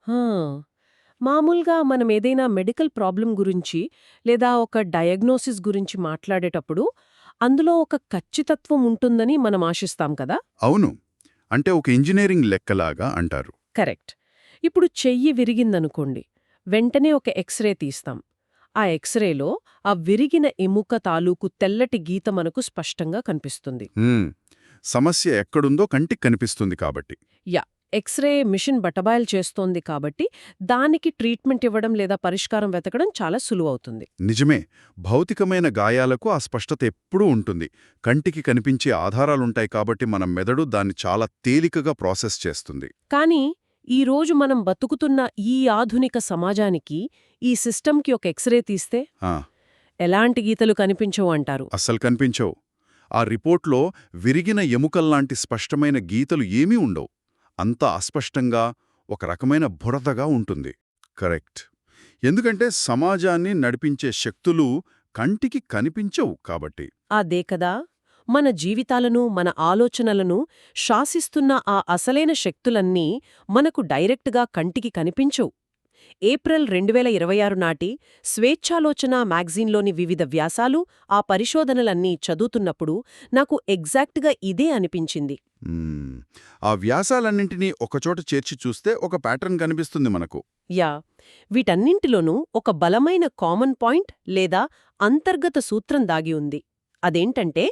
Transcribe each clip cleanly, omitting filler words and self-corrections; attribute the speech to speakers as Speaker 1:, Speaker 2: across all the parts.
Speaker 1: హా. మామూలుగా మనం ఏదైనా మెడికల్ ప్రాబ్లం గురించి లేదా ఒక డయాగ్నోసిస్ గురించి మాట్లాడేటప్పుడు అందులో ఒక ఖచ్చితత్వం ఉంటుందని మనం ఆశిస్తాం కదా.
Speaker 2: అవును. అంటే ఒక ఇంజినీరింగ్ లెక్కలాగా అంటారు.
Speaker 1: కరెక్ట్. ఇప్పుడు చెయ్యి విరిగిందనుకోండి, వెంటనే ఒక ఎక్స్రే తీస్తాం. ఆ ఎక్స్రేలో ఆ విరిగిన ఎముక తాలూకు తెల్లటి గీత మనకు స్పష్టంగా కనిపిస్తుంది.
Speaker 2: హ్మ్. సమస్య ఎక్కడుందో కంటికి కనిపిస్తుంది కాబట్టి.
Speaker 1: యా, ఎక్స్రే మిషన్ బటబాయలు చేస్తోంది కాబట్టి దానికి ట్రీట్మెంట్ ఇవ్వడం లేదా పరిష్కారం వెతకడం చాలా సులువవుతుంది.
Speaker 2: నిజమే. భౌతికమైన గాయాలకు ఆ స్పష్టత ఎప్పుడూ ఉంటుంది. కంటికి కనిపించే ఆధారాలుంటాయి కాబట్టి మన మెదడు దాన్ని చాలా తేలికగా ప్రాసెస్ చేస్తుంది.
Speaker 1: కానీ ఈ రోజు మనం బతుకుతున్న ఈ ఆధునిక సమాజానికి ఈ సిస్టమ్కి ఒక ఎక్స్రే తీస్తే
Speaker 2: ఆ,
Speaker 1: ఎలాంటి గీతలు కనిపించవు అంటారు.
Speaker 2: అస్సలు కనిపించవు. ఆ రిపోర్ట్లో విరిగిన ఎముకల్లాంటి స్పష్టమైన గీతలు ఏమీ ఉండవు. అంతా అస్పష్టంగా, ఒక రకమైన బురదగా ఉంటుంది. కరెక్ట్. ఎందుకంటే సమాజాన్ని నడిపించే శక్తులు కంటికి కనిపించవు కాబట్టి.
Speaker 1: అదే కదా, మన జీవితాలను మన ఆలోచనలను శాసిస్తున్న ఆ అసలైన శక్తులన్నీ మనకు డైరెక్ట్గా కంటికి కనిపించవు. ఏప్రిల్ 2026 నాటి స్వేచ్ఛాలోచన మ్యాగజీన్లోని వివిధ వ్యాసాలు, ఆ పరిశోధనలన్నీ చదువుతున్నప్పుడు నాకు ఎగ్జాక్ట్గా ఇదే అనిపించింది.
Speaker 2: మ్మ్. ఆ వ్యాసాలన్నింటినీ ఒకచోట చేర్చి చూస్తే ఒక ప్యాటర్న్ కనిపిస్తుంది మనకు.
Speaker 1: యా, వీటన్నింటిలోనూ ఒక బలమైన కామన్ పాయింట్ లేదా అంతర్గత సూత్రం దాగి ఉంది. అదేంటంటే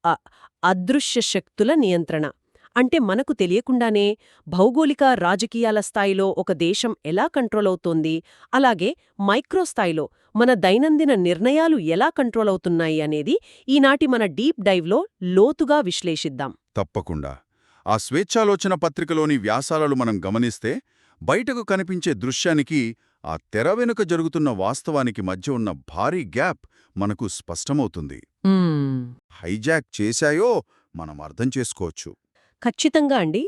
Speaker 1: అ- అదృశ్య శక్తుల నియంత్రణ. అంటే మనకు తెలియకుండానే భౌగోళిక రాజకీయాల స్థాయిలో ఒక దేశం ఎలా కంట్రోల్ అవుతోంది, అలాగే మైక్రో స్థాయిలో మన దైనందిన నిర్ణయాలు ఎలా కంట్రోల్ అవుతున్నాయి అనేది ఈనాటి మన డీప్ డైవ్లో లోతుగా విశ్లేషిద్దాం.
Speaker 2: తప్పకుండా. ఆ స్వేచ్ఛాలోచన పత్రికలోని వ్యాసాలను మనం గమనిస్తే బయటకు కనిపించే దృశ్యానికి ఆ తెర వెనుక జరుగుతున్న వాస్తవానికి మధ్య ఉన్న భారీ గ్యాప్ మనకు స్పష్టమవుతుంది. హైజాక్ చేశాయో మనం అర్థం చేసుకోవచ్చు.
Speaker 1: ఖచ్చితంగా అండి.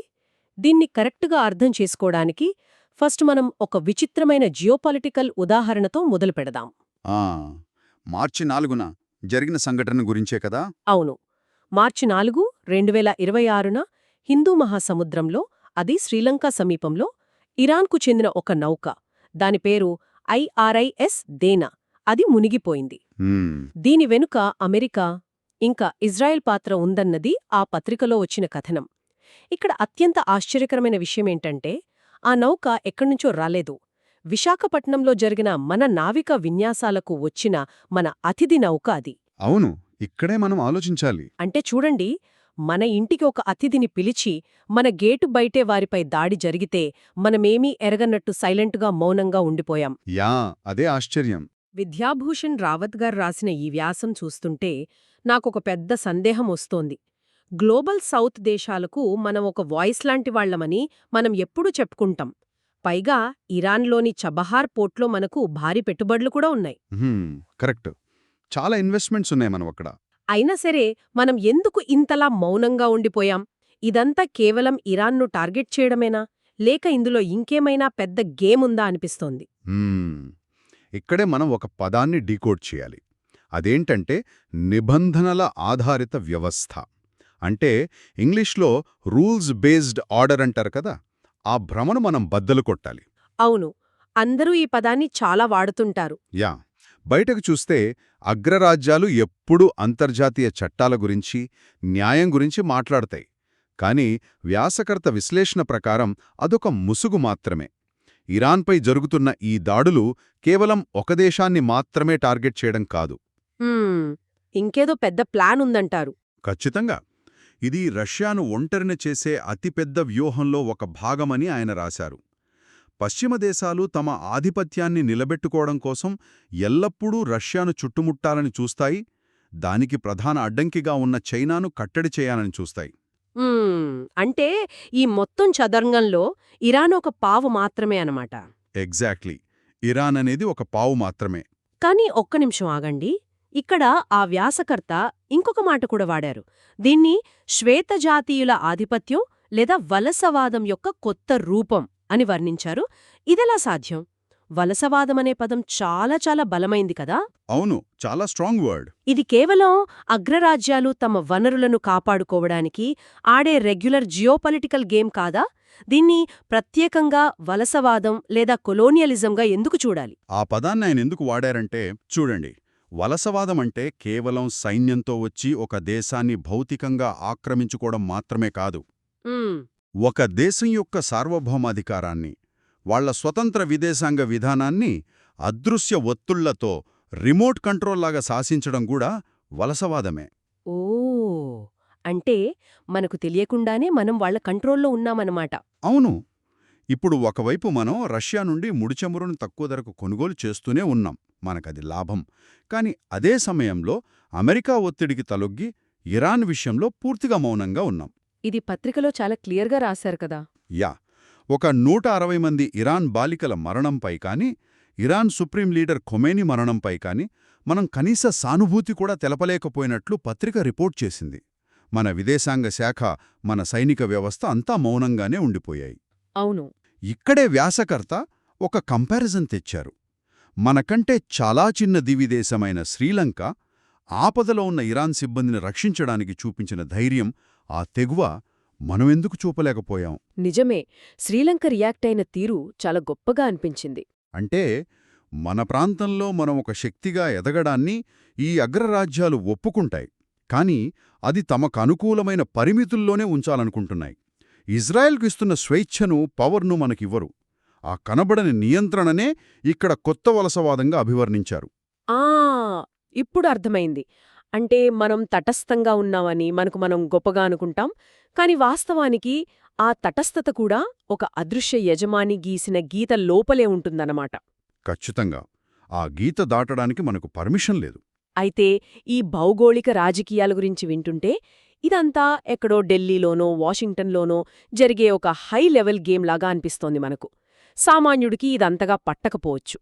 Speaker 1: దీన్ని కరెక్ట్గా అర్థం చేసుకోవడానికి ఫస్ట్ మనం ఒక విచిత్రమైన జియోపాలిటికల్ ఉదాహరణతో మొదలు పెడదాం.
Speaker 2: ఆ, మార్చి 4న జరిగిన సంఘటన గురించే కదా.
Speaker 1: అవును, మార్చి 4, 2026న హిందూ మహాసముద్రంలో, అది శ్రీలంక సమీపంలో, ఇరాన్కు చెందిన ఒక నౌక, దాని పేరు IRIS దేనా, అది మునిగిపోయింది.
Speaker 2: హ్మ్,
Speaker 1: దీని వెనుక అమెరికా ఇంకా ఇజ్రాయెల్ పాత్ర ఉందన్నది ఆ పత్రికలో వచ్చిన కథనం. ఇక్కడ అత్యంత ఆశ్చర్యకరమైన విషయమేంటంటే ఆ నౌక ఎక్కడ్నుంచో రాలేదు. విశాఖపట్నంలో జరిగిన మన నావిక విన్యాసాలకు వచ్చిన మన అతిథి నౌక అది.
Speaker 2: అవును, ఇక్కడే మనం ఆలోచించాలి.
Speaker 1: అంటే చూడండి, మన ఇంటికి ఒక అతిథిని పిలిచి మన గేటు బయటే వారిపై దాడి జరిగితే మనమేమీ ఎరగనట్టు సైలెంటుగా మౌనంగా ఉండిపోయాం.
Speaker 2: యా, అదే ఆశ్చర్యం.
Speaker 1: విద్యాభూషణ్ రావత్ గారు రాసిన ఈ వ్యాసం చూస్తుంటే నాకొక పెద్ద సందేహం వస్తోంది. గ్లోబల్ సౌత్ దేశాలకు మనం ఒక వాయిస్ లాంటి వాళ్లమని మనం ఎప్పుడూ చెప్పుకుంటాం. పైగా ఇరాన్లోని చబహార్ పోర్ట్లో మనకు భారీ పెట్టుబడులు కూడా ఉన్నాయి.
Speaker 2: హ్మ్, కరెక్ట్. చాలా ఇన్వెస్ట్మెంట్స్ ఉన్నాయి మనం అక్కడ.
Speaker 1: అయినా సరే మనం ఎందుకు ఇంతలా మౌనంగా ఉండిపోయాం? ఇదంతా కేవలం ఇరాన్ను టార్గెట్ చేయడమేనా, లేక ఇందులో ఇంకేమైనా పెద్ద గేముందా అనిపిస్తోంది.
Speaker 2: హ్మ్, ఇక్కడే మనం ఒక పదాన్ని డీకోడ్ చేయాలి. అదేంటంటే నిబంధనల ఆధారిత వ్యవస్థ. అంటే ఇంగ్లీష్లో రూల్స్ బేస్డ్ ఆర్డర్ అంటారు కదా, ఆ భ్రమను మనం బద్దలు కొట్టాలి.
Speaker 1: అవును, అందరూ ఈ పదాన్ని చాలా వాడుతుంటారు.
Speaker 2: యా, బయటకు చూస్తే అగ్రరాజ్యాలు ఎప్పుడూ అంతర్జాతీయ చట్టాల గురించి, న్యాయం గురించి మాట్లాడతాయి. కానీ వ్యాసకర్త విశ్లేషణ ప్రకారం అదొక ముసుగు మాత్రమే. ఇరాన్పై జరుగుతున్న ఈ దాడులు కేవలం ఒక దేశాన్ని మాత్రమే టార్గెట్ చేయడం కాదు.
Speaker 1: ఇంకేదో పెద్ద ప్లాన్ ఉందంటారు.
Speaker 2: ఖచ్చితంగా. ఇది రష్యాను ఒంటరిన చేసే అతిపెద్ద వ్యూహంలో ఒక భాగమని ఆయన రాశారు. పశ్చిమ దేశాలు తమ ఆధిపత్యాన్ని నిలబెట్టుకోవడం కోసం ఎల్లప్పుడూ రష్యాను చుట్టుముట్టాలని చూస్తాయి, దానికి ప్రధాన అడ్డంకిగా ఉన్న చైనాను కట్టడి చేయాలని చూస్తాయి.
Speaker 1: అంటే ఈ మొత్తం చదరంగంలో ఇరాన్ ఒక పావు మాత్రమే అనమాట.
Speaker 2: ఎగ్జాక్ట్లీ. ఇరాన్ అనేది ఒక పావు మాత్రమే.
Speaker 1: కానీ ఒక్క నిమిషం ఆగండి. ఇక్కడ ఆ వ్యాసకర్త ఇంకొక మాట కూడా వాడారు. దీన్ని శ్వేతజాతీయుల ఆధిపత్యం లేదా వలసవాదం యొక్క కొత్త రూపం అని వర్ణించారు. ఇదెలా సాధ్యం? వలసవాదమనే పదం చాలా చాలా బలమైంది కదా.
Speaker 2: అవును, చాలా స్ట్రాంగ్ వర్డ్.
Speaker 1: ఇది కేవలం అగ్రరాజ్యాలు తమ వనరులను కాపాడుకోవడానికి ఆడే రెగ్యులర్ జియోపాలిటికల్ గేమ్ కాదా, దీన్ని ప్రత్యేకంగా వలసవాదం లేదా కొలోనియలిజంగా ఎందుకు చూడాలి?
Speaker 2: ఆ పదాన్ని ఆయన ఎందుకు వాడారంటే, చూడండి, వలసవాదం అంటే కేవలం సైన్యంతో వచ్చి ఒక దేశాన్ని భౌతికంగా ఆక్రమించుకోవడం మాత్రమే కాదు.
Speaker 1: ఉమ్,
Speaker 2: ఒక దేశం యొక్క సార్వభౌమాధికారాన్ని, వాళ్ళ స్వతంత్ర విదేశాంగ విధానాన్ని అదృశ్య ఒత్తుళ్లతో రిమోట్ కంట్రోల్లాగా శాసించడం కూడా వలసవాదమే.
Speaker 1: ఓ అంటే మనకు తెలియకుండానే మనం వాళ్ళ కంట్రోల్లో ఉన్నామన్నమాట.
Speaker 2: అవును. ఇప్పుడు ఒకవైపు మనం రష్యా నుండి ముడిచమురును తక్కువ ధరకు కొనుగోలు చేస్తూనే ఉన్నాం, మనకది లాభం. కాని అదే సమయంలో అమెరికా ఒత్తిడికి తలొగ్గి ఇరాన్ విషయంలో పూర్తిగా మౌనంగా ఉన్నాం.
Speaker 1: ఇది పత్రికలో చాలా క్లియర్గా రాశారు కదా.
Speaker 2: యా, ఒక 160 మంది ఇరాన్ బాలికల మరణంపై కాని, ఇరాన్ సుప్రీం లీడర్ ఖొమేని మరణంపై కాని మనం కనీస సానుభూతి కూడా తెలపలేకపోయినట్లు పత్రిక రిపోర్ట్ చేసింది. మన విదేశాంగ శాఖ, మన సైనిక వ్యవస్థ అంతా మౌనంగానే ఉండిపోయాయి.
Speaker 1: అవును.
Speaker 2: ఇక్కడే వ్యాసకర్త ఒక కంపారిజన్ తెచ్చారు. మనకంటే చాలా చిన్న దివిదేశమైన శ్రీలంక ఆపదలో ఉన్న ఇరాన్ సిబ్బందిని రక్షించడానికి చూపించిన ధైర్యం, ఆ తెగువ మనమెందుకు చూపలేకపోయాం?
Speaker 1: నిజమే, శ్రీలంక రియాక్ట్ అయిన తీరు చాలా గొప్పగా అనిపించింది.
Speaker 2: అంటే మన ప్రాంతంలో మనం ఒక శక్తిగా ఎదగడాన్ని ఈ అగ్రరాజ్యాలు ఒప్పుకుంటాయి, కానీ అది తమకు అనుకూలమైన పరిమితుల్లోనే ఉంచాలనుకుంటున్నాయి. ఇజ్రాయెల్కు ఇస్తున్న స్వేచ్ఛను, పవర్ను మనకివ్వరు. ఆ కనబడని నియంత్రణనే ఇక్కడ కొత్త వలసవాదంగా అభివర్ణించారు.
Speaker 1: ఆ ఇప్పుడు అర్థమైంది. అంటే మనం తటస్థంగా ఉన్నామని మనకు మనం గొప్పగా అనుకుంటాం, కాని వాస్తవానికి ఆ తటస్థత కూడా ఒక అదృశ్య యజమాని గీసిన గీత లోపలే ఉంటుందన్నమాట.
Speaker 2: ఖచ్చితంగా. ఆ గీత దాటడానికి మనకు పర్మిషన్ లేదు.
Speaker 1: అయితే ఈ భౌగోళిక రాజకీయాల గురించి వింటుంటే ఇదంతా ఎక్కడో ఢిల్లీలోనో వాషింగ్టన్లోనో జరిగే ఒక హై లెవెల్ గేమ్ లాగా అనిపిస్తోంది మనకు. సామాన్యుడికి ఇదంతగా పట్టకపోవచ్చు.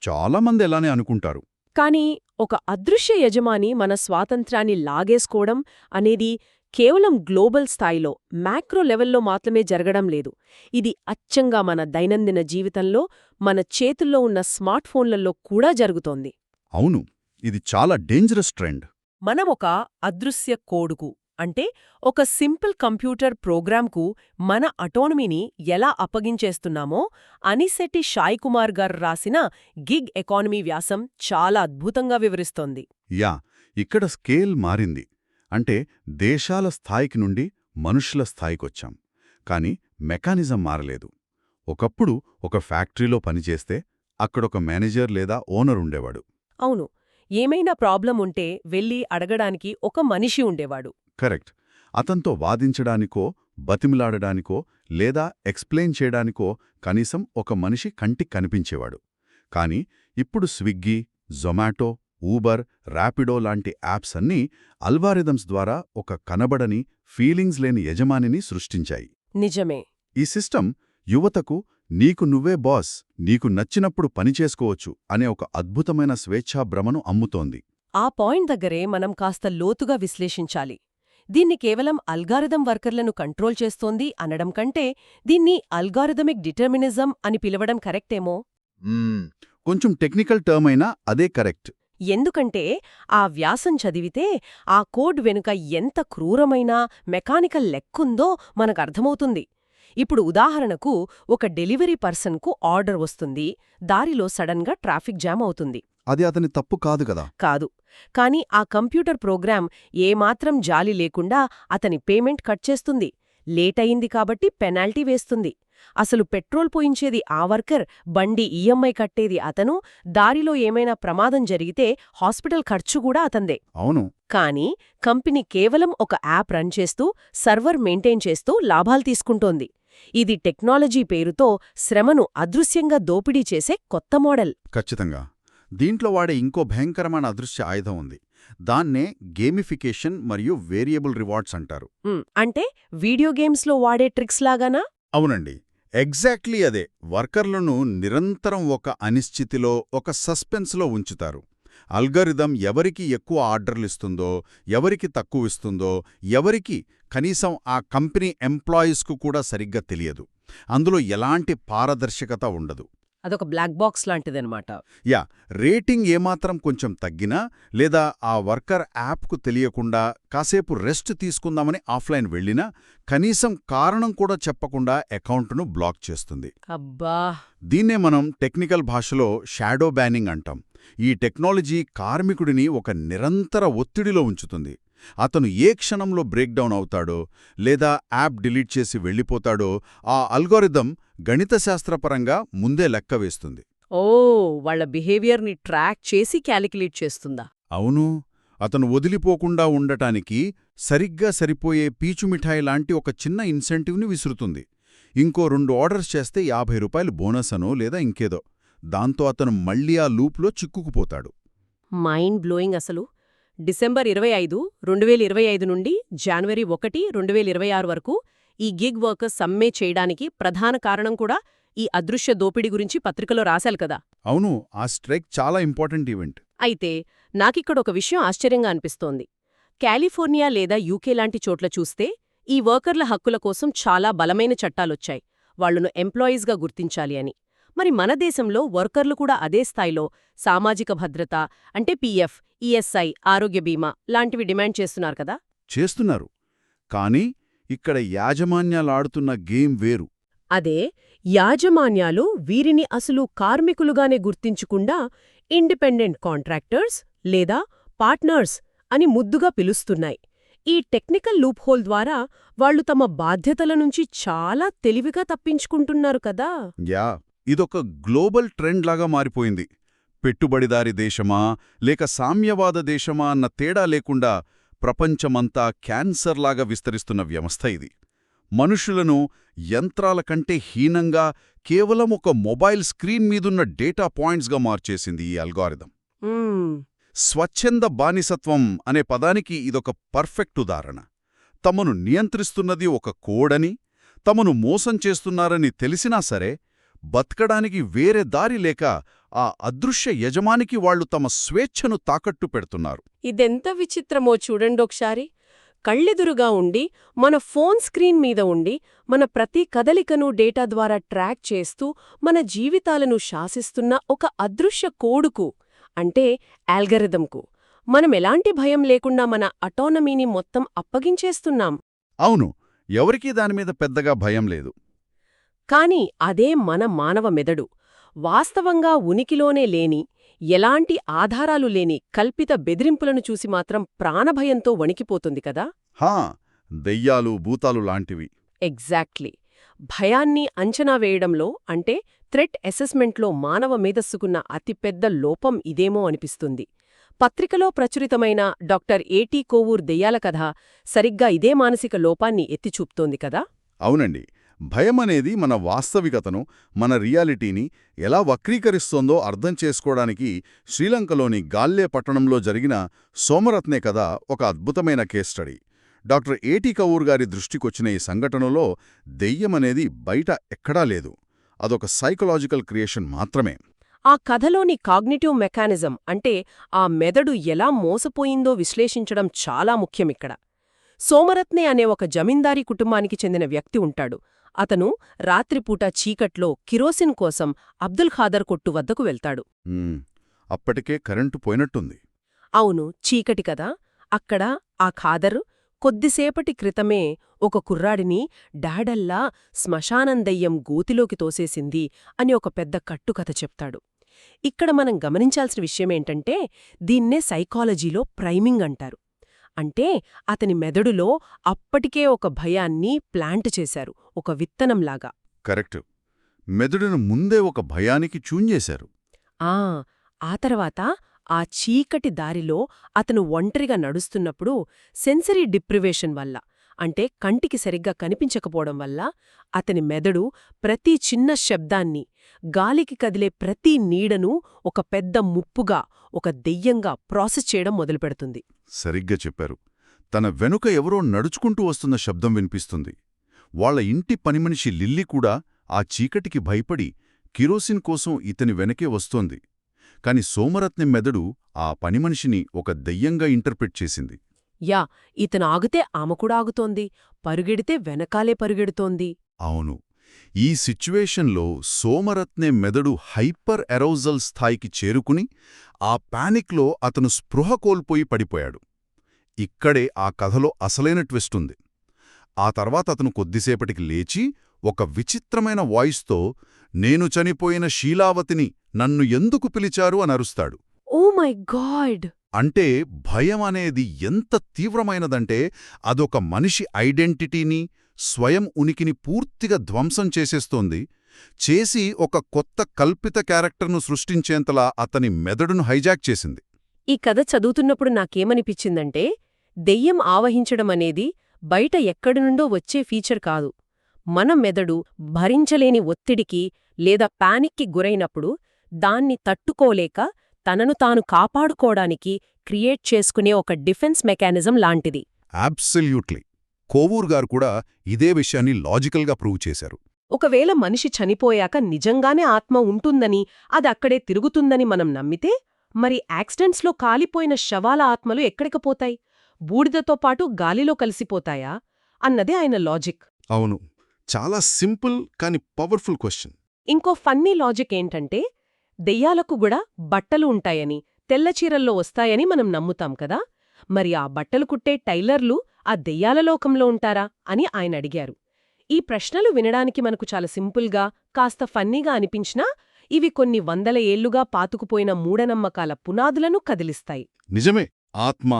Speaker 2: చాలామంది ఎలానే అనుకుంటారు.
Speaker 1: కానీ ఒక అదృశ్య యజమాని మన స్వాతంత్ర్యాన్ని లాగేసుకోవడం అనేది కేవలం గ్లోబల్ స్థాయిలో, మ్యాక్రో లెవెల్లో మాత్రమే జరగడం లేదు. ఇది అచ్చంగా మన దైనందిన జీవితంలో, మన చేతుల్లో ఉన్న స్మార్ట్ ఫోన్లలో కూడా జరుగుతోంది.
Speaker 2: అవును, ఇది చాలా డేంజరస్ ట్రెండ్.
Speaker 1: మనం ఒక అదృశ్య కోడుకు, అంటే ఒక సింపుల్ కంప్యూటర్ ప్రోగ్రామ్కు మన అటోనమీని ఎలా అప్పగించేస్తున్నామో అనిశెట్టి షాయ్కుమార్ గారు రాసిన గిగ్ ఎకానమీ వ్యాసం చాలా అద్భుతంగా వివరిస్తోంది.
Speaker 2: యా, ఇక్కడ స్కేల్ మారింది. అంటే దేశాల స్థాయికి నుండి మనుషుల స్థాయికొచ్చాం. కాని మెకానిజం మారలేదు. ఒకప్పుడు ఒక ఫ్యాక్టరీలో పనిచేస్తే అక్కడొక మేనేజర్ లేదా ఓనర్ ఉండేవాడు.
Speaker 1: అవును, ఏమైనా ప్రాబ్లం ఉంటే వెళ్ళి అడగడానికి ఒక మనిషి ఉండేవాడు.
Speaker 2: కరెక్ట్. అతనితో వాదించడానికో, బతిమిలాడడానికో లేదా ఎక్స్ప్లెయిన్ చేయడానికో కనీసం ఒక మనిషి కంటికి కనిపించేవాడు. కాని ఇప్పుడు స్విగ్గీ, జొమాటో, ఊబర్, ర్యాపిడో లాంటి యాప్స్ అన్నీ అల్గారిథమ్స్ ద్వారా ఒక కనబడని, ఫీలింగ్స్ లేని యజమానిని సృష్టించాయి.
Speaker 1: నిజమే.
Speaker 2: ఈ సిస్టమ్ యువతకు నీకు నువ్వే బాస్, నీకు నచ్చినప్పుడు పనిచేసుకోవచ్చు అనే ఒక అద్భుతమైన స్వేచ్ఛాభ్రమను అమ్ముతోంది.
Speaker 1: ఆ పాయింట్ దగ్గరే మనం కాస్త లోతుగా విశ్లేషించాలి. దీన్ని కేవలం అల్గారిథం వర్కర్లను కంట్రోల్ చేస్తోంది అనడం కంటే దీన్ని అల్గారిథమిక్ డిటర్మినిజం అని పిలవడం కరెక్టేమో.
Speaker 2: కొంచెం టెక్నికల్ టర్మ్ అయినా అదే కరెక్ట్.
Speaker 1: ఎందుకంటే ఆ వ్యాసం చదివితే ఆ కోడ్ వెనుక ఎంత క్రూరమైన మెకానికల్ లెక్కుందో మనకర్థమవుతుంది. ఇప్పుడు ఉదాహరణకు ఒక డెలివరీ పర్సన్కు ఆర్డర్ వస్తుంది, దారిలో సడన్గా ట్రాఫిక్ జామ్ అవుతుంది.
Speaker 2: అది అతని తప్పు కాదు కదా.
Speaker 1: కాదు. కాని ఆ కంప్యూటర్ ప్రోగ్రాం ఏమాత్రం జాలి లేకుండా అతని పేమెంట్ కట్ చేస్తుంది. లేట్ అయింది కాబట్టి పెనాల్టీ వేస్తుంది. అసలు పెట్రోల్ పోయించేది ఆ వర్కర్, బండి ఈఎంఐ కట్టేది అతను, దారిలో ఏమైనా ప్రమాదం జరిగితే హాస్పిటల్ ఖర్చు కూడా అతందే.
Speaker 2: అవును.
Speaker 1: కానీ కంపెనీ కేవలం ఒక యాప్ రన్ చేస్తూ, సర్వర్ మెయింటైన్ చేస్తూ లాభాలు తీసుకుంటోంది. ఇది టెక్నాలజీ పేరుతో శ్రమను అదృశ్యంగా దోపిడీ చేసే కొత్త మోడల్.
Speaker 2: ఖచ్చితంగా. దీంట్లో వాడే ఇంకో భయంకరమైన అదృశ్య ఆయుధం ఉంది. దాన్నే గేమిఫికేషన్ మరియు వేరియబుల్ రివార్డ్స్ అంటారు.
Speaker 1: అంటే వీడియో గేమ్స్లో వాడే ట్రిక్స్ లాగానా?
Speaker 2: అవునండి, ఎగ్జాక్ట్లీ అదే. వర్కర్లను నిరంతరం ఒక అనిశ్చితిలో, ఒక సస్పెన్స్లో ఉంచుతారు. అల్గారిథం ఎవరికి ఎక్కువ ఆర్డర్లిస్తుందో, ఎవరికి తక్కువిస్తుందో, ఎవరికి కనీసం ఆ కంపెనీ ఎంప్లాయీస్కు కూడా సరిగ్గా తెలియదు. అందులో ఎలాంటి పారదర్శకత ఉండదు.
Speaker 1: అదొక బ్లాక్ బాక్స్ లాంటిదనమాట.
Speaker 2: యా, రేటింగ్ ఏమాత్రం కొంచెం తగ్గినా లేదా ఆ వర్కర్ యాప్కు తెలియకుండా కాసేపు రెస్ట్ తీసుకుందామని ఆఫ్లైన్ వెళ్ళినా కనీసం కారణం కూడా చెప్పకుండా అకౌంట్ను బ్లాక్ చేస్తుంది.
Speaker 1: అబ్బా!
Speaker 2: దీన్నే మనం టెక్నికల్ భాషలో షాడో బ్యానింగ్ అంటాం. ఈ టెక్నాలజీ కార్మికుడిని ఒక నిరంతర ఒత్తిడిలో ఉంచుతుంది. అతను ఏ క్షణంలో బ్రేక్డౌన్ అవుతాడో లేదా యాప్ డిలీట్ చేసి వెళ్ళిపోతాడో ఆ అల్గోరిథం గణితశాస్త్రపరంగా ముందే లెక్క వేస్తుంది.
Speaker 1: వాళ్ళ బిహేవియర్ని ట్రాక్ చేసి క్యాలిక్యులేట్ చేస్తుందా?
Speaker 2: అవును, అతను వదిలిపోకుండా ఉండటానికి సరిగ్గా సరిపోయే పీచుమిఠాయి లాంటి ఒక చిన్న ఇన్సెంటివ్ని విసురుతుంది. ఇంకో 2 ఆర్డర్స్ చేస్తే ₹50 బోనస్ అనో లేదా ఇంకేదో. దాంతో అతను మళ్ళీ ఆ లూప్లో చిక్కుకుపోతాడు.
Speaker 1: మైండ్ బ్లోయింగ్ అసలు. డిసెంబర్ 25, 2025 నుండి జనవరి 1, 2026 వరకు ఈ గిగ్ వర్కర్స్ సమ్మె చేయడానికి ప్రధాన కారణం కూడా ఈ అదృశ్య దోపిడీ గురించి పత్రికలో రాశారు కదా.
Speaker 2: అవును, ఆ స్ట్రైక్ చాలా ఇంపార్టెంట్ ఈవెంట్.
Speaker 1: అయితే నాకిక్కడ ఒక విషయం ఆశ్చర్యంగా అనిపిస్తోంది. కాలిఫోర్నియా లేదా యూకే లాంటి చోట్ల చూస్తే ఈ వర్కర్ల హక్కుల కోసం చాలా బలమైన చట్టాలొచ్చాయి, వాళ్లను ఎంప్లాయీస్గా గుర్తించాలి అని. మరి మన దేశంలో వర్కర్లు కూడా అదే స్థాయిలో సామాజిక భద్రత అంటే పీఎఫ్, ఈఎస్ఐ, ఆరోగ్య బీమా లాంటివి డిమాండ్ చేస్తున్నారు కదా.
Speaker 2: చేస్తున్నారు. కానీ ఇక్కడ యాజమాన్యాలాడుతున్న గేమ్ వేరు.
Speaker 1: అదే, యాజమాన్యాలు వీరిని అసలు కార్మికులుగానే గుర్తించకుండా ఇండిపెండెంట్ కాంట్రాక్టర్స్ లేదా పార్ట్నర్స్ అని ముద్దుగా పిలుస్తున్నాయి. ఈ టెక్నికల్ లూప్హోల్ ద్వారా వాళ్లు తమ బాధ్యతల నుంచి చాలా తెలివిగా తప్పించుకుంటున్నారు కదా.
Speaker 2: యా, ఇదొక గ్లోబల్ ట్రెండ్ లాగా మారిపోయింది. పెట్టుబడిదారి దేశమా లేక సామ్యవాద దేశమా అన్న తేడా లేకుండా ప్రపంచమంతా క్యాన్సర్లాగా విస్తరిస్తున్న వ్యవస్థ ఇది. మనుషులను యంత్రాల కంటే హీనంగా కేవలం ఒక మొబైల్ స్క్రీన్ మీదున్న డేటా పాయింట్స్గా మార్చేసింది ఈ అల్గోరిథం. స్వచ్ఛంద బానిసత్వం అనే పదానికి ఇదొక పర్ఫెక్ట్ ఉదాహరణ. తమను నియంత్రిస్తున్నది ఒక కోడని, తమను మోసం చేస్తున్నారని తెలిసినా సరే బతకడానికి వేరే దారి లేక ఆ అదృశ్య యజమానికి వాళ్లు తమ స్వేచ్ఛను తాకట్టు పెడుతున్నారు.
Speaker 1: ఇదెంత విచిత్రమో చూడండొకసారి. కళ్ళెదురుగా ఉండి, మన ఫోన్ స్క్రీన్ మీద ఉండి, మన ప్రతి కదలికను డేటా ద్వారా ట్రాక్ చేస్తూ మన జీవితాలను శాసిస్తున్న ఒక అదృశ్య కోడుకు అంటే ఆల్గరిథంకు మనమెలాంటి భయం లేకుండా మన అటానమీని మొత్తం అప్పగించేస్తున్నాం.
Speaker 2: అవును, ఎవరికీ దానిమీద పెద్దగా భయం లేదు.
Speaker 1: కాని అదే మన మానవ మెదడు. వాస్తవంగా ఉనికిలోనే లేని, ఎలాంటి ఆధారాలు లేని కల్పిత బెదిరింపులను చూసి మాత్రం ప్రాణభయంతో వణికిపోతుంది కదా.
Speaker 2: హా, దెయ్యాలు భూతాలు లాంటివి.
Speaker 1: ఎగ్జాక్ట్లీ. భయాన్ని అంచనా వేయడంలో అంటే థ్రెట్ అసెస్మెంట్లో మానవ మేధస్సుకున్న అతిపెద్ద లోపం ఇదేమో అనిపిస్తుంది. పత్రికలో ప్రచురితమైన డాక్టర్ ఏటీ కోవూర్ దెయ్యాల కథ సరిగ్గా ఇదే మానసిక లోపాన్ని ఎత్తిచూపుతోంది కదా.
Speaker 2: అవునండి, భయమనేది మన వాస్తవికతను, మన రియాలిటీని ఎలా వక్రీకరిస్తోందో అర్థం చేసుకోవడానికి శ్రీలంకలోని గాల్లే పట్టణంలో జరిగిన సోమరత్నే కథ ఒక అద్భుతమైన కేస్ స్టడీ. డాక్టర్ ఏటీ కౌర్ గారి దృష్టికొచ్చిన ఈ సంఘటనలో దెయ్యమనేది బయట ఎక్కడా లేదు, అదొక సైకలాజికల్ క్రియేషన్ మాత్రమే.
Speaker 1: ఆ కథలోని కాగ్నిటివ్ మెకానిజం అంటే ఆ మెదడు ఎలా మోసపోయిందో విశ్లేషించడం చాలా ముఖ్యమిక్కడ. సోమరత్నే అనే ఒక జమీందారీ కుటుంబానికి చెందిన వ్యక్తి ఉంటాడు. అతను రాత్రిపూట చీకట్లో కిరోసిన్ కోసం అబ్దుల్ ఖాదర్ కొట్టు వద్దకు వెళ్తాడు.
Speaker 2: అప్పటికే కరెంటు పోయినట్టుంది.
Speaker 1: అవును, చీకటి కదా. అక్కడ ఆ ఖాదర్ కొద్దిసేపటి క్రితమే ఒక కుర్రాడిని డాడల్లా శ్మశానందయ్యం గోతిలోకి తోసేసింది అని ఒక పెద్ద కట్టుకథ చెప్తాడు. ఇక్కడ మనం గమనించాల్సిన విషయమేంటంటే దీన్నే సైకాలజీలో ప్రైమింగ్ అంటారు. అంటే అతని మెదడులో అప్పటికే ఒక భయాన్ని ప్లాంట్ చేశారు, ఒక విత్తనంలాగా.
Speaker 2: కరెక్ట్. మెదడును ముందే ఒక భయానికి చూంజేశారు.
Speaker 1: ఆ తర్వాత ఆ చీకటి దారిలో అతను ఒంటరిగా నడుస్తున్నప్పుడు సెన్సరీ డిప్రివేషన్ వల్ల అంటే కంటికి సరిగ్గా కనిపించకపోవడం వల్ల అతని మెదడు ప్రతి చిన్న శబ్దాన్ని, గాలికి కదిలే ప్రతి నీడను ఒక పెద్ద ముప్పుగా, ఒక దెయ్యంగా ప్రాసెస్ చేయడం మొదలుపెడుతుంది.
Speaker 2: సరిగ్గా చెప్పారు. తన వెనుక ఎవరో నడుచుకుంటూ వస్తున్న శబ్దం వినిపిస్తుంది. వాళ్ల ఇంటి పనిమనిషి లిల్లీ కూడా ఆ చీకటికి భయపడి కిరోసిన్ కోసం ఇతని వెనకే వస్తోంది. కాని సోమరత్నం మెదడు ఆ పనిమనిషిని ఒక దెయ్యంగా ఇంటర్ప్రెట్ చేసింది.
Speaker 1: ఇతను ఆగితే ఆమె కూడా ఆగుతోంది, పరుగెడితే వెనకాలే పరుగెడుతోంది.
Speaker 2: అవును, ఈ సిచ్యువేషన్లో సోమరత్నే మెదడు హైపర్ ఎరోజల్ స్థాయికి చేరుకుని ఆ పానిక్లో అతను స్పృహ కోల్పోయి పడిపోయాడు. ఇక్కడే ఆ కథలో అసలైన ట్విస్ట్ ఉంది. ఆ తర్వాత అతను కొద్దిసేపటికి లేచి ఒక విచిత్రమైన వాయిస్తో నేను చనిపోయిన శీలావతిని నన్ను ఎందుకు పిలిచారు అని అరుస్తాడు.
Speaker 1: Oh my god!
Speaker 2: అంటే భయం అనేది ఎంత తీవ్రమైనదంటే అదొక మనిషి ఐడెంటిటీని, స్వయం ఉనికిని పూర్తిగా ధ్వంసం చేసేస్తోంది. చేసి ఒక కొత్త కల్పిత క్యారెక్టర్ను సృష్టించేంతలా అతని మెదడును హైజాక్ చేసింది.
Speaker 1: ఈ కథ చదువుతున్నప్పుడు నాకేమనిపించిందంటే, దెయ్యం ఆవహించడం అనేది బయట ఎక్కడినుండో వచ్చే ఫీచర్ కాదు. మన మెదడు భరించలేని ఒత్తిడికి లేదా పానిక్కి గురైనప్పుడు దాన్ని తట్టుకోలేక తనను తాను కాపాడుకోవడానికి క్రియేట్ చేసుకునే ఒక డిఫెన్స్ మెకానిజం లాంటిది.
Speaker 2: అబ్సల్యూట్లీ. కోవూర్ గారు కూడా ఇదే విషయాన్ని లాజికల్గా ప్రూవ్ చేశారు.
Speaker 1: ఒకవేళ మనిషి చనిపోయాక నిజంగానే ఆత్మ ఉంటుందని, అది అక్కడే తిరుగుతుందని మనం నమ్మితే, మరి యాక్సిడెంట్స్లో కాలిపోయిన శవాల ఆత్మలు ఎక్కడికి పోతాయి? బూడిదతో పాటు గాలిలో కలిసిపోతాయా అన్నదే ఆయన లాజిక్.
Speaker 2: అవును, చాలా సింపుల్ కానీ పవర్ఫుల్ క్వశ్చన్.
Speaker 1: ఇంకో ఫన్నీ లాజిక్ ఏంటంటే, దెయ్యాలకు కూడా బట్టలు ఉంటాయని, తెల్లచీరల్లో వస్తాయని మనం నమ్ముతాం కదా. మరి ఆ బట్టలు కుట్టే టైలర్లు ఆ దెయ్యాల లోకంలో ఉంటారా అని ఆయన అడిగారు. ఈ ప్రశ్నలు వినడానికి మనకు చాలా సింపుల్గా, కాస్త ఫన్నీగా అనిపించినా ఇవి కొన్ని వందల ఏళ్లుగా పాతుకుపోయిన మూఢనమ్మకాల పునాదులను కదిలిస్తాయి.
Speaker 2: నిజమే. ఆత్మ,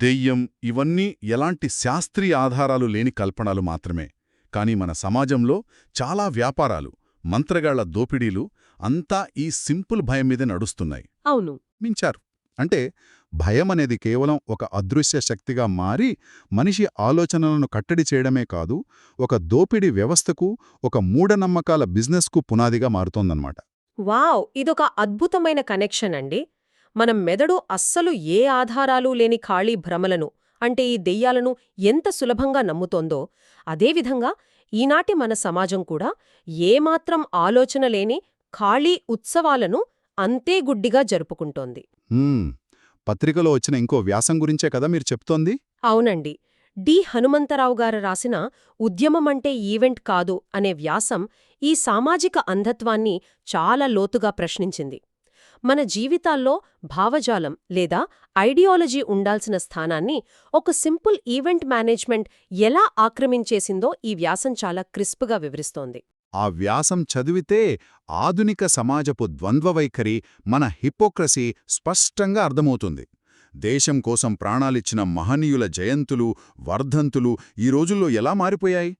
Speaker 2: దెయ్యం ఇవన్నీ ఎలాంటి శాస్త్రీయ ఆధారాలు లేని కల్పనలు మాత్రమే. కానీ మన సమాజంలో చాలా వ్యాపారాలు, మంత్రగాళ్ల దోపిడీలు అంతా ఈ సింపుల్ భయం మీదే నడుస్తున్నాయి.
Speaker 1: అవును,
Speaker 2: మించారు. అంటే భయమనేది కేవలం ఒక అదృశ్య శక్తిగా మారి మనిషి ఆలోచనలను కట్టడి చేయడమే కాదు, ఒక దోపిడీ వ్యవస్థకు, ఒక మూఢనమ్మకాల బిజినెస్కు పునాదిగా మారుతోందన్నమాట.
Speaker 1: వావ్! ఇదొక అద్భుతమైన కనెక్షన్ అండి. మన మెదడు అస్సలు ఏ ఆధారాలు లేని ఖాళీ భ్రమలను, అంటే ఈ దెయ్యాలను ఎంత సులభంగా నమ్ముతోందో, అదేవిధంగా ఈనాటి మన సమాజం కూడా ఏమాత్రం ఆలోచన లేని ఖాళీ ఉత్సవాలను అంతే గుడ్డిగా జరుపుకుంటోంది.
Speaker 2: పత్రికలో వచ్చిన ఇంకో వ్యాసం గురించే కదా మీరు చెప్తోంది?
Speaker 1: అవునండి. డి హనుమంతరావు గారు రాసిన ఉద్యమమంటే ఈవెంట్ కాదు అనే వ్యాసం ఈ సామాజిక అంధత్వాన్ని చాలా లోతుగా ప్రశ్నించింది. మన జీవితాల్లో భావజాలం లేదా ఐడియాలజీ ఉండాల్సిన స్థానాన్ని ఒక సింపుల్ ఈవెంట్ మేనేజ్మెంట్ ఎలా ఆక్రమించేసిందో ఈ వ్యాసం చాలా క్రిస్ప్గా వివరిస్తోంది.
Speaker 2: ఆ వ్యాసం చదివితే ఆధునిక సమాజపు ద్వంద్వవైఖరి, మన హిపోక్రసీ స్పష్టంగా అర్థమవుతుంది. దేశం కోసం ప్రాణాలిచ్చిన మహనీయుల జయంతులు, వర్ధంతులు ఈ రోజుల్లో ఎలా మారిపోయాయి?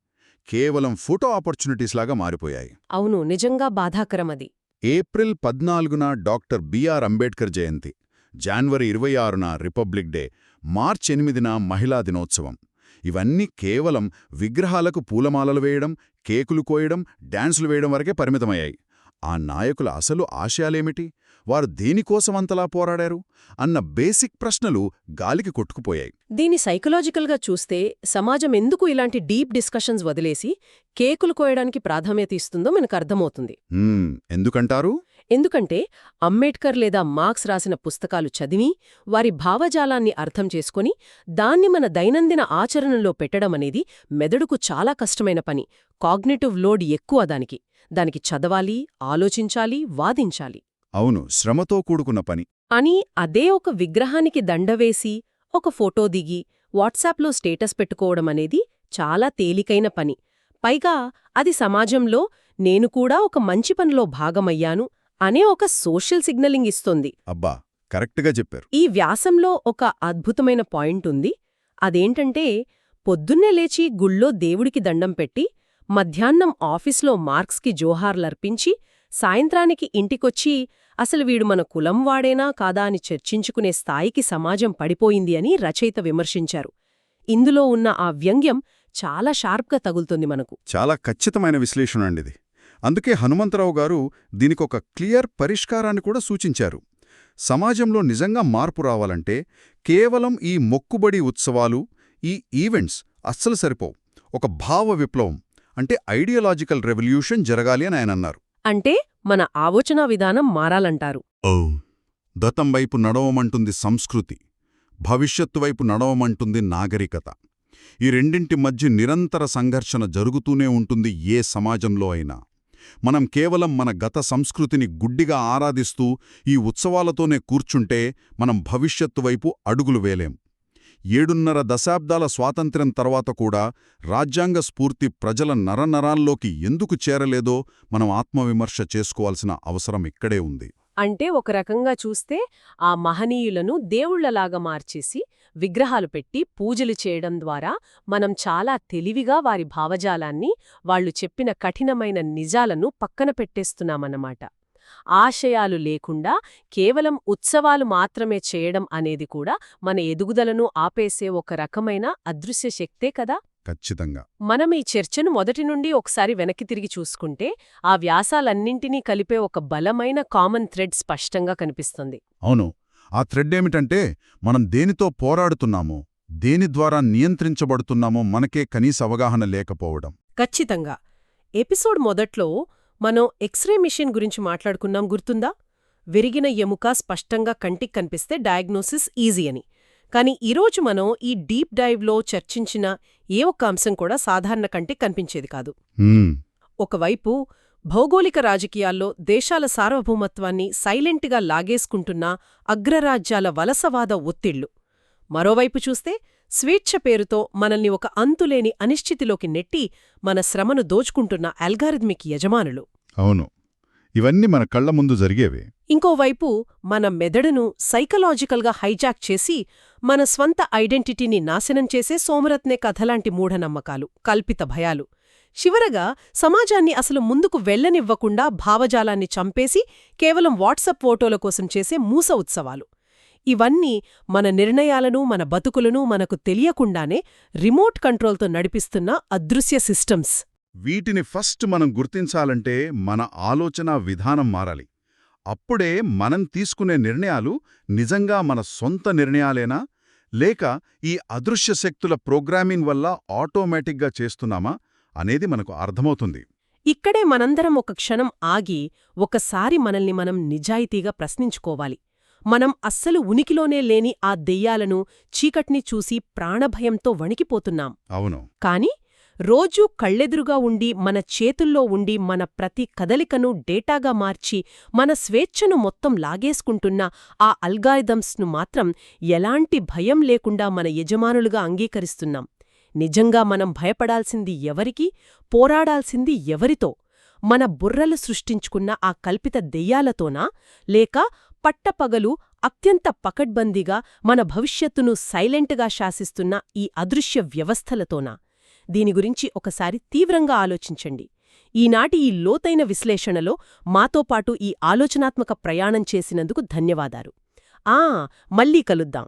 Speaker 2: కేవలం ఫోటో ఆపర్చునిటీస్లాగా మారిపోయాయి.
Speaker 1: అవును, నిజంగా బాధాకరమది.
Speaker 2: ఏప్రిల్ 14న డాక్టర్ బిఆర్ అంబేడ్కర్ జయంతి, జనవరి 26న రిపబ్లిక్ డే, మార్చి 8న మహిళా దినోత్సవం. ఇవన్నీ కేవలం విగ్రహాలకు పూలమాలలు వేయడం, కేకులు కోయడం, డాన్సులు వేయడం వరకే పరిమితమయ్యాయి. ఆ నాయకుల అసలు ఆశయాలేమిటి, వారు దేనికోసమంతలా పోరాడారు అన్న బేసిక్ ప్రశ్నలు గాలికి కొట్టుకుపోయాయి.
Speaker 1: దీని సైకలాజికల్గా చూస్తే సమాజం ఎందుకు ఇలాంటి డీప్ డిస్కషన్స్ వదిలేసి కేకులు కోయడానికి ప్రాధాన్యత ఇస్తుందో మనకు అర్థమవుతుంది.
Speaker 2: ఎందుకంటారు?
Speaker 1: ఎందుకంటే అంబేడ్కర్ లేదా మార్క్స్ రాసిన పుస్తకాలు చదివి వారి భావజాలాన్ని అర్థం చేసుకుని దాన్ని మన దైనందిన ఆచరణలో పెట్టడమనేది మెదడుకు చాలా కష్టమైన పని. కాగ్నిటివ్ లోడ్ ఎక్కువ దానికి చదవాలి, ఆలోచించాలి, వాదించాలి.
Speaker 2: అవును, శ్రమతో కూడుకున్న పని.
Speaker 1: అని అదే ఒక విగ్రహానికి దండవేసి ఒక ఫోటో దిగి వాట్సాప్లో స్టేటస్ పెట్టుకోవడమనేది చాలా తేలికైన పని. పైగా అది సమాజంలో నేను కూడా ఒక మంచి పనిలో భాగమయ్యాను అనే ఒక సోషల్ సిగ్నలింగ్ ఇస్తోంది.
Speaker 2: అబ్బా, కరెక్ట్గా చెప్పారు.
Speaker 1: ఈ వ్యాసంలో ఒక అద్భుతమైన పాయింట్ ఉంది. అదేంటంటే, పొద్దున్నే లేచి గుళ్ళో దేవుడికి దండం పెట్టి, మధ్యాహ్నం ఆఫీస్లో మార్క్స్కి జోహార్లర్పించి, సాయంత్రానికి ఇంటికొచ్చి అసలు వీడు మన కులం వాడేనా కాదా అని చర్చించుకునే స్థాయికి సమాజం పడిపోయింది అని రచయిత విమర్శించారు. ఇందులో ఉన్న ఆ వ్యంగ్యం చాలా షార్ప్గా తగులుతుంది మనకు.
Speaker 2: చాలా ఖచ్చితమైన విశ్లేషణ అండిది. అందుకే హనుమంతరావు గారు దీనికొక క్లియర్ పరిష్కారాన్ని కూడా సూచించారు. సమాజంలో నిజంగా మార్పు రావాలంటే కేవలం ఈ మొక్కుబడి ఉత్సవాలు, ఈ ఈవెంట్స్ అస్సలు సరిపోవు. ఒక భావ విప్లవం, అంటే ఐడియాలజికల్ రెవల్యూషన్ జరగాలి అని ఆయన అన్నారు.
Speaker 1: అంటే మన ఆలోచనా విధానం మారాలంటారు.
Speaker 2: గతం వైపు నడవమంటుంది సంస్కృతి, భవిష్యత్తు వైపు నడవమంటుంది నాగరికత. ఈ రెండింటి మధ్య నిరంతర సంఘర్షణ జరుగుతూనే ఉంటుంది ఏ సమాజంలో అయినా. మనం కేవలం మన గత సంస్కృతిని గుడ్డిగా ఆరాధిస్తూ ఈ ఉత్సవాలతోనే కూర్చుంటే మనం భవిష్యత్తు వైపు అడుగులు వేలేం. 7.5 దశాబ్దాల స్వాతంత్ర్యం తర్వాత కూడా రాజ్యాంగ స్ఫూర్తి ప్రజల నరనరాల్లోకి ఎందుకు చేరలేదో మనం ఆత్మవిమర్శ చేసుకోవాల్సిన అవసరం ఇక్కడే ఉంది.
Speaker 1: అంటే ఒక రకంగా చూస్తే ఆ మహనీయులను దేవుళ్లలాగా మార్చేసి విగ్రహాలు పెట్టి పూజలు చేయడం ద్వారా మనం చాలా తెలివిగా వారి భావజాలాన్ని, వాళ్లు చెప్పిన కఠినమైన నిజాలను పక్కన పెట్టేస్తున్నామన్నమాట. ఆశయాలు లేకుండా కేవలం ఉత్సవాలు మాత్రమే చేయడం అనేది కూడా మన ఎదుగుదలను ఆపేసే ఒక రకమైన అదృశ్య శక్తే కదా.
Speaker 2: ఖచ్చితంగా.
Speaker 1: మనం ఈ చర్చను మొదటి నుండి ఒకసారి వెనక్కి తిరిగి చూసుకుంటే ఆ వ్యాసాలన్నింటినీ కలిపే ఒక బలమైన కామన్ థ్రెడ్ స్పష్టంగా కనిపిస్తుంది.
Speaker 2: అవును. ఆ థ్రెడ్ ఏమిటంటే మనం దేనితో పోరాడుతున్నామో, దేని ద్వారా నియంత్రించబడుతున్నామో మనకే కనీస అవగాహన లేకపోవడం.
Speaker 1: ఖచ్చితంగా. ఎపిసోడ్ మొదట్లో మనం ఎక్స్రే మిషన్ గురించి మాట్లాడుకున్నాం, గుర్తుందా? విరిగిన ఎముక స్పష్టంగా కంటికి కనిపిస్తే డయాగ్నోసిస్ ఈజీ అని. కానీ ఈరోజు మనం ఈ డీప్ డైవ్లో చర్చించిన ఏ ఒక్క అంశం కూడా సాధారణ కంటికి కనిపించేది కాదు. ఒకవైపు భౌగోళిక రాజకీయాల్లో దేశాల సార్వభౌమత్వాన్ని సైలెంట్గా లాగేసుకుంటున్న అగ్రరాజ్యాల వలసవాద ఒత్తిళ్లు, మరోవైపు చూస్తే స్వేచ్ఛ పేరుతో మనల్ని ఒక అంతులేని అనిశ్చితిలోకి నెట్టి మన శ్రమను దోచుకుంటున్న అల్గారిథమిక్ యజమానులు.
Speaker 2: అవును, ఇవన్నీ మన కళ్ల ముందు జరిగేవే.
Speaker 1: ఇంకోవైపు మన మెదడును సైకలాజికల్గా హైజాక్ చేసి మన స్వంత ఐడెంటిటీని నాశనం చేసే సోమరత్నే కథలాంటి మూఢనమ్మకాలు, కల్పిత భయాలు, చివరగా సమాజాన్ని అసలు ముందుకు వెళ్లనివ్వకుండా భావజాలాన్ని చంపేసి కేవలం వాట్సప్ ఫోటోల కోసం చేసే మూస ఉత్సవాలు. ఇవన్నీ మన నిర్ణయాలను, మన బతుకులను మనకు తెలియకుండానే రిమోట్ కంట్రోల్తో నడిపిస్తున్న అదృశ్య సిస్టమ్స్.
Speaker 2: వీటిని ఫస్ట్ మనం గుర్తించాలంటే మన ఆలోచనా విధానం మారాలి. అప్పుడే మనం తీసుకునే నిర్ణయాలు నిజంగా మన సొంత నిర్ణయాలేనా, లేక ఈ అదృశ్య శక్తుల ప్రోగ్రామింగ్ వల్ల ఆటోమేటిక్గా చేస్తున్నామా అనేది మనకు అర్థమవుతుంది.
Speaker 1: ఇక్కడే మనందరం ఒక క్షణం ఆగి ఒకసారి మనల్ని మనం నిజాయితీగా ప్రశ్నించుకోవాలి. మనం అస్సలు ఉనికిలోనే లేని ఆ దెయ్యాలను, చీకట్ని చూసి ప్రాణభయంతో వణికిపోతున్నాం.
Speaker 2: అవును.
Speaker 1: కాని రోజూ కళ్ళెదురుగా ఉండి, మన చేతుల్లో ఉండి, మన ప్రతి కదలికను డేటాగా మార్చి మన స్వేచ్ఛను మొత్తం లాగేసుకుంటున్న ఆ అల్గారిథమ్స్ను మాత్రం ఎలాంటి భయం లేకుండా మన యజమానులుగా అంగీకరిస్తున్నాం. నిజంగా మనం భయపడాల్సింది ఎవరికి, పోరాడాల్సింది ఎవరితో? మన బుర్రలు సృష్టించుకున్న ఆ కల్పిత దెయ్యాలతోనా, లేక పట్టపగలు అత్యంత పకడ్బందీగా మన భవిష్యత్తును సైలెంట్గా శాసిస్తున్న ఈ అదృశ్య వ్యవస్థలతోనా? దీని గురించి ఒకసారి తీవ్రంగా ఆలోచించండి. ఈనాటి ఈ లోతైన విశ్లేషణలో మాతో పాటు ఈ ఆలోచనాత్మక ప్రయాణం చేసినందుకు ధన్యవాదాలు. మళ్ళీ కలుద్దాం.